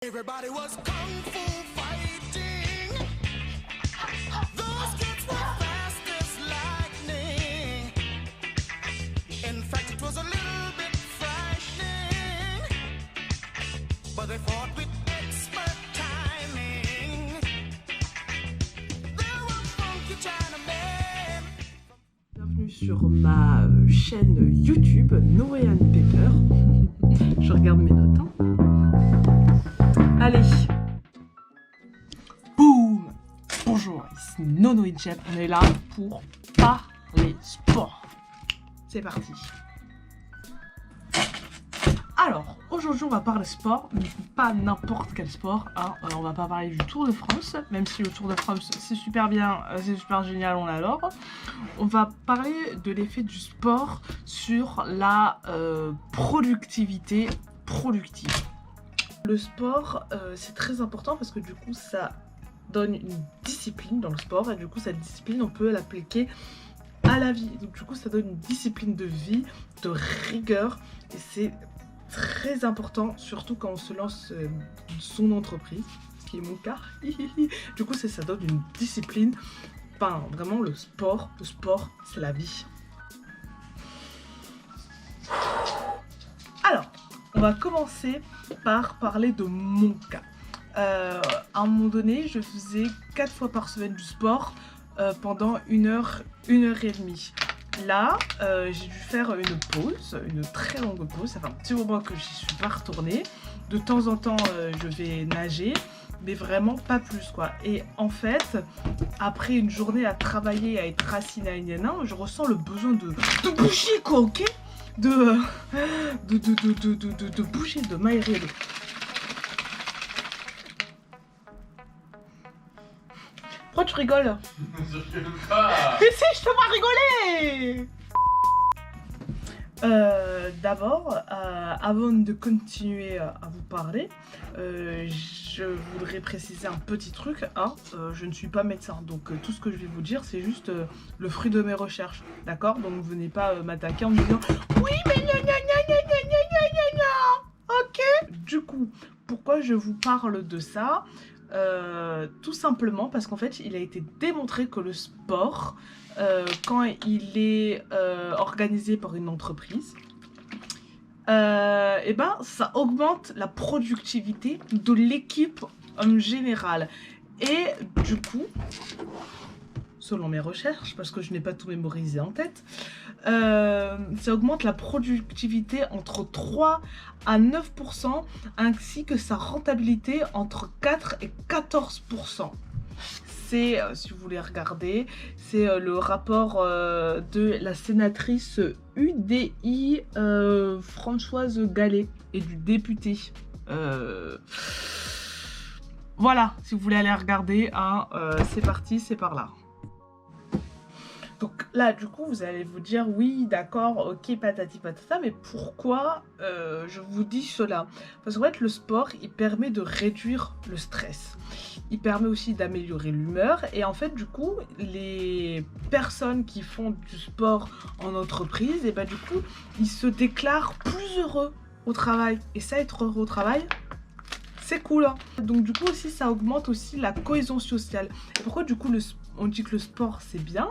Everybody was kung fu fighting. Those kids were fast as lightning. In fact, it was a little bit frightening. But they fought with expert timing. They were funky Chinamen. Bienvenue sur ma chaîne YouTube Noéane Pepper. Je regarde mes notes. Allez. Boum. Bonjour, ici Nono et Jeb. On est là pour parler sport. C'est parti. Alors, aujourd'hui on va parler sport, mais pas n'importe quel sport. Hein. On va pas parler du Tour de France, même si le Tour de France c'est super bien, c'est super génial, on l'adore. On va parler de l'effet du sport sur la productivité productive. Le sport c'est très important parce que du coup ça donne une discipline dans le sport et du coup cette discipline on peut l'appliquer à la vie. Donc du coup ça donne une discipline de vie, de rigueur et c'est très important, surtout quand on se lance son entreprise, ce qui est mon cas. Du coup, ça donne une discipline. Enfin, vraiment, le sport, c'est la vie. Alors, on va commencer par parler de mon cas. À un moment donné, je faisais 4 fois par semaine du sport pendant 1 heure, 1 heure et demie. Là, j'ai dû faire une pause, une très longue pause. Ça fait un petit moment que j'y suis pas retournée. De temps en temps, je vais nager, mais vraiment pas plus, quoi. Et en fait, après une journée à travailler, à être assis, je ressens le besoin de bouger, quoi, ok? De bouger, de m'aérer. Pourquoi tu rigoles? Je rigole pas. Mais si, je te vois rigoler. D'abord, avant de continuer à vous parler, je voudrais préciser un petit truc. Je ne suis pas médecin, donc tout ce que je vais vous dire, c'est juste le fruit de mes recherches, d'accord? Donc ne venez pas m'attaquer en me disant « Oui, mais gna gna gna gna gna gna gna gna !» Ok? Du coup, pourquoi je vous parle de ça? Tout simplement parce qu'en fait il a été démontré que le sport quand il est organisé par une entreprise et ben ça augmente la productivité de l'équipe en général et du coup selon mes recherches, parce que je n'ai pas tout mémorisé en tête, ça augmente la productivité entre 3 à 9%, ainsi que sa rentabilité entre 4 et 14%. C'est, si vous voulez regarder, c'est le rapport de la sénatrice UDI Françoise Gallet et du député. Voilà, si vous voulez aller regarder, c'est parti, c'est par là. Donc là, du coup, vous allez vous dire, oui, d'accord, ok, patati patata, mais pourquoi je vous dis cela? Parce qu'en fait, le sport, il permet de réduire le stress. Il permet aussi d'améliorer l'humeur. Et en fait, du coup, les personnes qui font du sport en entreprise, et bah du coup, ils se déclarent plus heureux au travail. Et ça, être heureux au travail, c'est cool. Hein. Donc du coup aussi, ça augmente aussi la cohésion sociale. Et pourquoi du coup, on dit que le sport, c'est bien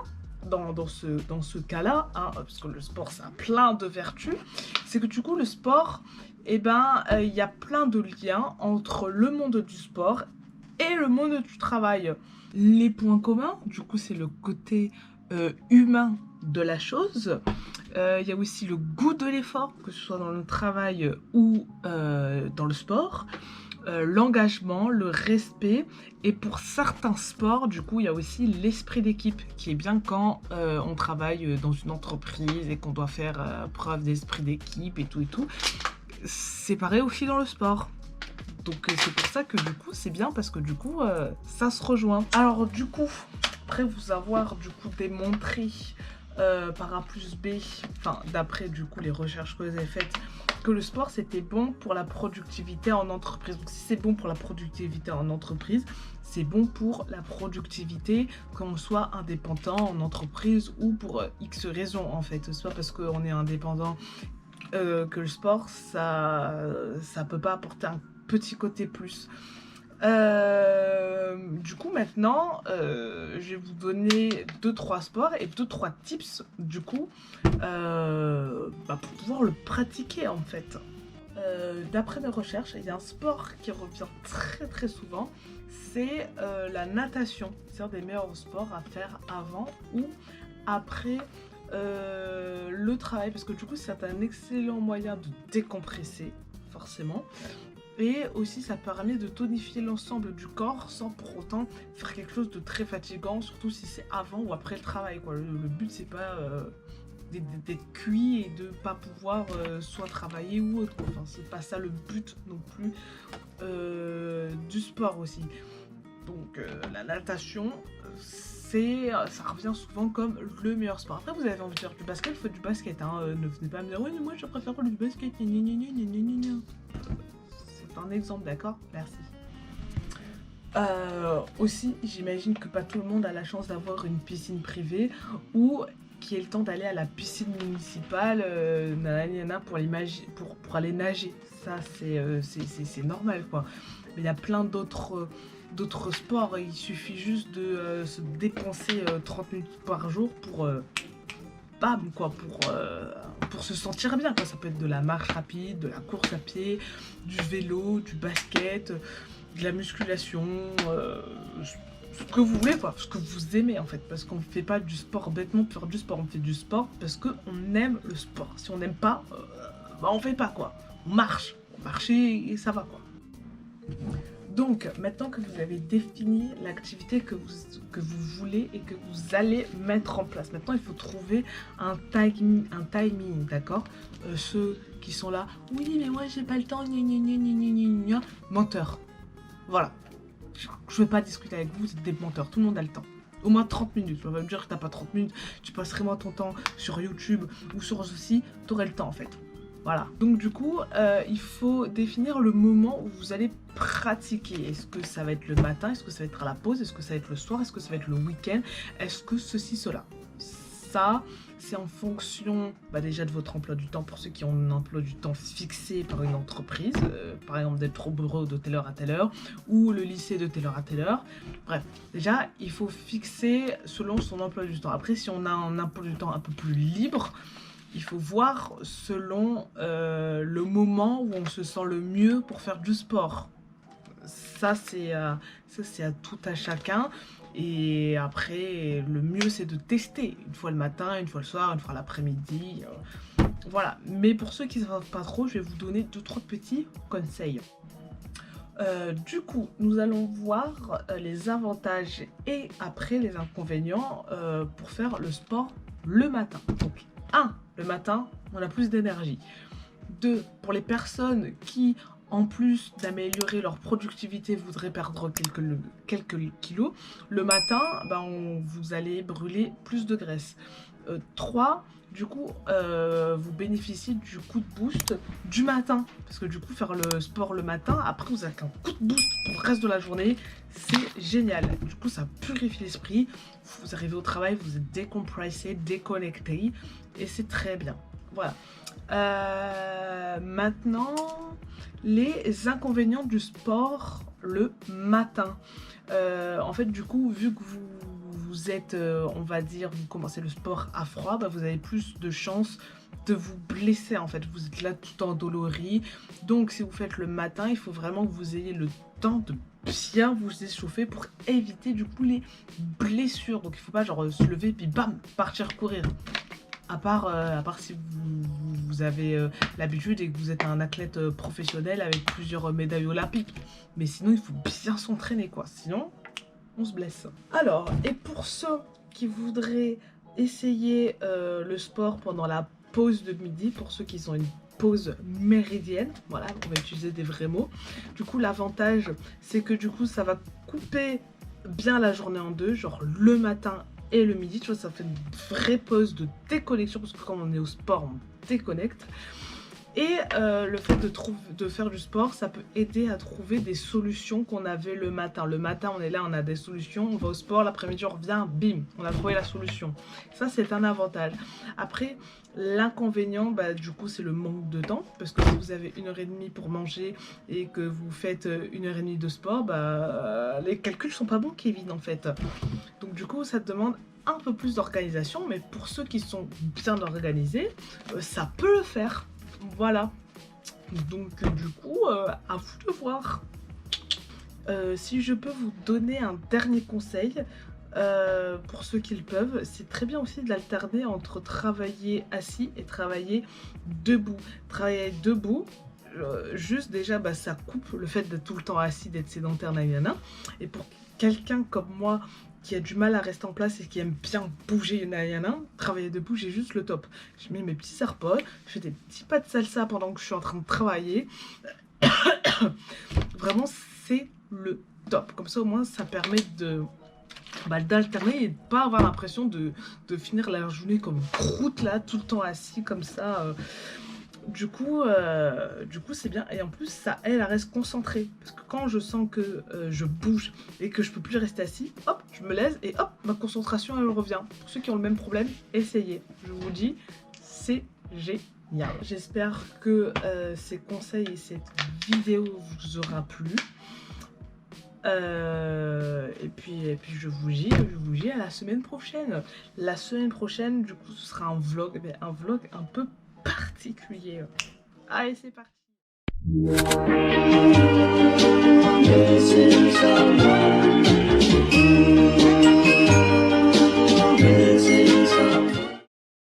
dans ce cas-là, parce que le sport ça a plein de vertus, c'est que du coup le sport, il y a plein de liens entre le monde du sport et le monde du travail. Les points communs, du coup c'est le côté humain de la chose. Il y a aussi le goût de l'effort, que ce soit dans le travail ou dans le sport. L'engagement, le respect et pour certains sports du coup il y a aussi l'esprit d'équipe qui est bien quand on travaille dans une entreprise et qu'on doit faire preuve d'esprit d'équipe et tout. C'est pareil aussi dans le sport. Donc c'est pour ça que du coup c'est bien parce que du coup ça se rejoint. Alors du coup, après vous avoir du coup démontré par A plus B, enfin d'après du coup les recherches que j'ai faites, que le sport c'était bon pour la productivité en entreprise. Donc si c'est bon pour la productivité en entreprise, c'est bon pour la productivité qu'on soit indépendant en entreprise ou pour X raisons en fait. C'est pas parce qu'on est indépendant que le sport ça peut pas apporter un petit côté plus. Du coup maintenant je vais vous donner 2-3 sports et 2-3 tips du coup pour pouvoir le pratiquer en fait. D'après mes recherches, il y a un sport qui revient très souvent, c'est la natation. C'est un des meilleurs sports à faire avant ou après le travail, parce que du coup c'est un excellent moyen de décompresser forcément. Et aussi ça permet de tonifier l'ensemble du corps sans pour autant faire quelque chose de très fatigant, surtout si c'est avant ou après le travail, quoi. Le but c'est pas d'être cuit et de pas pouvoir soit travailler ou autre, quoi. Enfin c'est pas ça le but non plus du sport aussi. Donc la natation, ça revient souvent comme le meilleur sport. Après vous avez envie de faire du basket, faites du basket, hein. Ne venez pas me dire oui mais moi je préfère du basket, c'est un exemple, d'accord? Merci. Aussi, j'imagine que pas tout le monde a la chance d'avoir une piscine privée ou qui ait le temps d'aller à la piscine municipale pour aller nager. Ça, c'est normal, quoi. Mais il y a plein d'autres sports. Il suffit juste de se dépenser 30 minutes par jour pour... bam, quoi, pour se sentir bien, quoi. Ça peut être de la marche rapide, de la course à pied, du vélo, du basket, de la musculation, ce que vous voulez, quoi, ce que vous aimez en fait, parce qu'on ne fait pas du sport bêtement pour faire du sport, on fait du sport parce qu'on aime le sport. Si on n'aime pas, on fait pas, quoi. On marche et ça va, quoi. Donc, maintenant que vous avez défini l'activité que vous voulez et que vous allez mettre en place, maintenant il faut trouver un timing, d'accord? Ceux qui sont là, oui mais moi j'ai pas le temps, menteur. Voilà. Je vais pas discuter avec vous, vous êtes des menteurs, tout le monde a le temps. Au moins 30 minutes, on va me dire que t'as pas 30 minutes, tu passerais moins ton temps sur YouTube ou sur ceci, t'aurais le temps en fait. Voilà, donc du coup, il faut définir le moment où vous allez pratiquer. Est-ce que ça va être le matin? Est-ce que ça va être à la pause? Est-ce que ça va être le soir? Est-ce que ça va être le week-end? Est-ce que ceci, cela? Ça, c'est en fonction déjà de votre emploi du temps, pour ceux qui ont un emploi du temps fixé par une entreprise, par exemple d'être au bureau de telle heure à telle heure, ou le lycée de telle heure à telle heure. Bref, déjà, il faut fixer selon son emploi du temps. Après, si on a un emploi du temps un peu plus libre, il faut voir selon le moment où on se sent le mieux pour faire du sport. Ça, c'est à tout à chacun. Et après, le mieux, c'est de tester. Une fois le matin, une fois le soir, une fois l'après-midi. Voilà. Mais pour ceux qui ne savent pas trop, je vais vous donner 2-3 petits conseils. Du coup, nous allons voir les avantages et après les inconvénients pour faire le sport le matin. Donc, 1. Le matin, on a plus d'énergie. 2. Pour les personnes qui, en plus d'améliorer leur productivité, voudraient perdre quelques kilos, le matin, vous allez brûler plus de graisse. 3. Du coup, vous bénéficiez du coup de boost du matin. Parce que du coup, faire le sport le matin, après vous avez un coup de boost pour le reste de la journée. C'est génial. Du coup, ça purifie l'esprit. Vous arrivez au travail, vous êtes décompressé, déconnecté. Et c'est très bien. Voilà. Maintenant, les inconvénients du sport le matin. En fait, du coup, vu que vous êtes, on va dire, vous commencez le sport à froid, vous avez plus de chances de vous blesser en fait. Vous êtes là tout endolori. Donc, si vous faites le matin, il faut vraiment que vous ayez le temps de bien vous échauffer pour éviter du coup les blessures. Donc, il ne faut pas genre se lever puis bam, partir courir. À part si vous avez l'habitude et que vous êtes un athlète professionnel avec plusieurs médailles olympiques. Mais sinon, il faut bien s'entraîner, quoi. Sinon, on se blesse. Alors, et pour ceux qui voudraient essayer le sport pendant la pause de midi, pour ceux qui ont une pause méridienne, voilà, on va utiliser des vrais mots. Du coup, l'avantage, c'est que du coup, ça va couper bien la journée en deux, genre le matin et le midi, tu vois, ça fait une vraie pause de déconnexion, parce que quand on est au sport, on déconnecte. Et le fait de faire du sport, ça peut aider à trouver des solutions qu'on avait le matin. Le matin, on est là, on a des solutions, on va au sport, l'après-midi, on revient, bim, on a trouvé la solution. Ça, c'est un avantage. Après, l'inconvénient, bah, du coup, c'est le manque de temps. Parce que si vous avez 1h30 pour manger et que vous faites 1h30 de sport, bah, les calculs sont pas bons, Kevin, en fait. Donc, du coup, ça te demande un peu plus d'organisation. Mais pour ceux qui sont bien organisés, ça peut le faire. Voilà. Donc du coup, à vous de voir. Si je peux vous donner un dernier conseil, pour ceux qui le peuvent, c'est très bien aussi de l'alterner entre travailler assis et travailler debout. Travailler debout, juste déjà, bah, ça coupe le fait d'être tout le temps assis, d'être sédentaire, nanana. Et pour quelqu'un comme moi, qui a du mal à rester en place et qui aime bien bouger, travailler debout, j'ai juste le top. Je mets mes petits AirPods, je fais des petits pas de salsa pendant que je suis en train de travailler. Vraiment, c'est le top. Comme ça, au moins, ça permet d'alterner et de pas avoir l'impression de finir la journée comme une croûte là, tout le temps assis comme ça. Du coup, c'est bien. Et en plus, ça aide à rester concentré. Parce que quand je sens que je bouge et que je peux plus rester assis, hop, je me laisse et hop, ma concentration, elle revient. Pour ceux qui ont le même problème, essayez. Je vous dis, c'est génial. J'espère que ces conseils et cette vidéo vous aura plu. Et puis je vous dis à la semaine prochaine. La semaine prochaine, du coup, ce sera un vlog, mais un vlog un peu particulier. Allez, c'est parti.